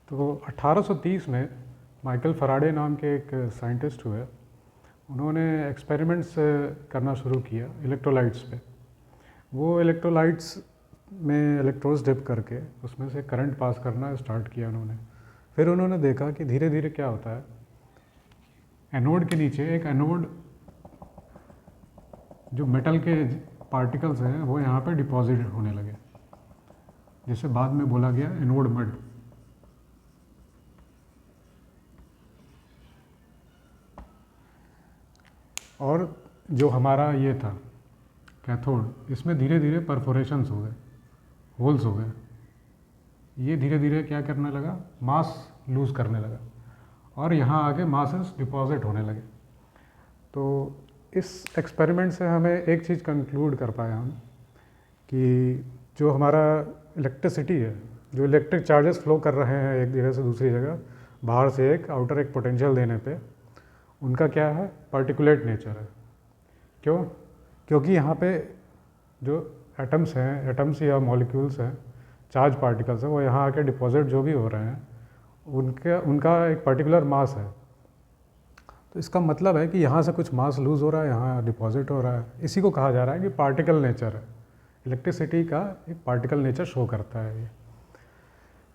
तो 1830 में Michael Faraday नाम के एक साइंटिस्ट हुए। उन्होंने एक्सपेरिमेंट्स करना शुरू किया इलेक्ट्रोलाइट्स पे। वो इलेक्ट्रोलाइट्स में इलेक्ट्रोड्स डिप करके उसमें से करंट पास करना स्टार्ट किया उन्होंने। फिर उन्होंने देखा कि धीरे धीरे क्या होता है, एनोड के नीचे एक एनोड जो मेटल के पार्टिकल्स हैं वो यहाँ पे डिपॉजिट होने लगे, जिसे बाद में बोला गया एनोड मड। और जो हमारा ये था कैथोड, इसमें धीरे धीरे परफोरेशंस हो गए, होल्स हो गए। ये धीरे धीरे क्या करने लगा, मास लूज़ करने लगा और यहाँ आके मासेस डिपॉजिट होने लगे। तो इस एक्सपेरिमेंट से हमें एक चीज़ कंक्लूड कर पाए हम कि जो हमारा इलेक्ट्रिसिटी है, जो इलेक्ट्रिक चार्जेस फ्लो कर रहे हैं एक जगह से दूसरी जगह, बाहर से एक आउटर एक पोटेंशियल देने पे, उनका क्या है, पार्टिकुलेट नेचर है। क्यों? क्योंकि यहाँ पे जो एटम्स हैं, एटम्स या मॉलिक्यूल्स हैं, चार्ज पार्टिकल्स हैं, वो यहाँ आके डिपॉजिट जो भी हो रहे हैं उनका एक पर्टिकुलर मास है। तो इसका मतलब है कि यहाँ से कुछ मास लूज़ हो रहा है, यहाँ डिपॉजिट हो रहा है। इसी को कहा जा रहा है कि पार्टिकल नेचर है। इलेक्ट्रिसिटी का एक पार्टिकल नेचर शो करता है ये।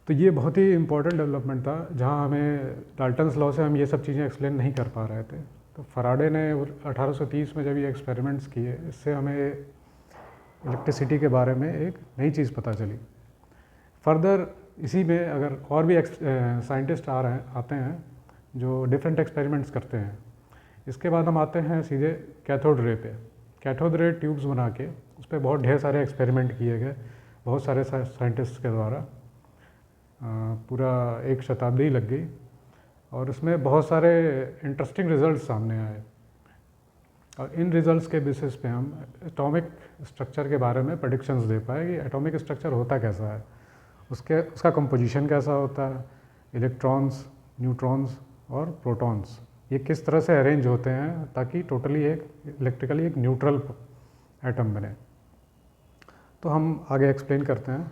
तो ये बहुत ही इंपॉर्टेंट डेवलपमेंट था, जहाँ हमें डाल्टन्स लॉ से हम ये सब चीज़ें एक्सप्लेन नहीं कर पा रहे थे। तो फैराडे ने 1830 में जब ये एक्सपेरिमेंट्स किए, इससे हमें इलेक्ट्रिसिटी के बारे में एक नई चीज़ पता चली। फर्दर इसी में अगर और भी साइंटिस्ट आते हैं जो डिफरेंट एक्सपेरिमेंट्स करते हैं। इसके बाद हम आते हैं सीधे कैथोड रे पे। कैथोड रे ट्यूब्स बना के उस पर बहुत ढेर सारे एक्सपेरिमेंट किए गए, बहुत सारे साइंटिस्ट के द्वारा। पूरा एक शताब्दी लग गई और उसमें बहुत सारे इंटरेस्टिंग रिजल्ट्स सामने आए। और इन रिजल्ट्स के बेसिस पे हम एटॉमिक स्ट्रक्चर के बारे में प्रेडिक्शंस दे पाए कि एटॉमिक स्ट्रक्चर होता कैसा है, उसका कंपोजिशन कैसा होता है, इलेक्ट्रॉन्स, न्यूट्रॉन्स और प्रोटॉन्स ये किस तरह से अरेंज होते हैं ताकि टोटली एक इलेक्ट्रिकली एक न्यूट्रल एटम बने। तो हम आगे एक्सप्लेन करते हैं।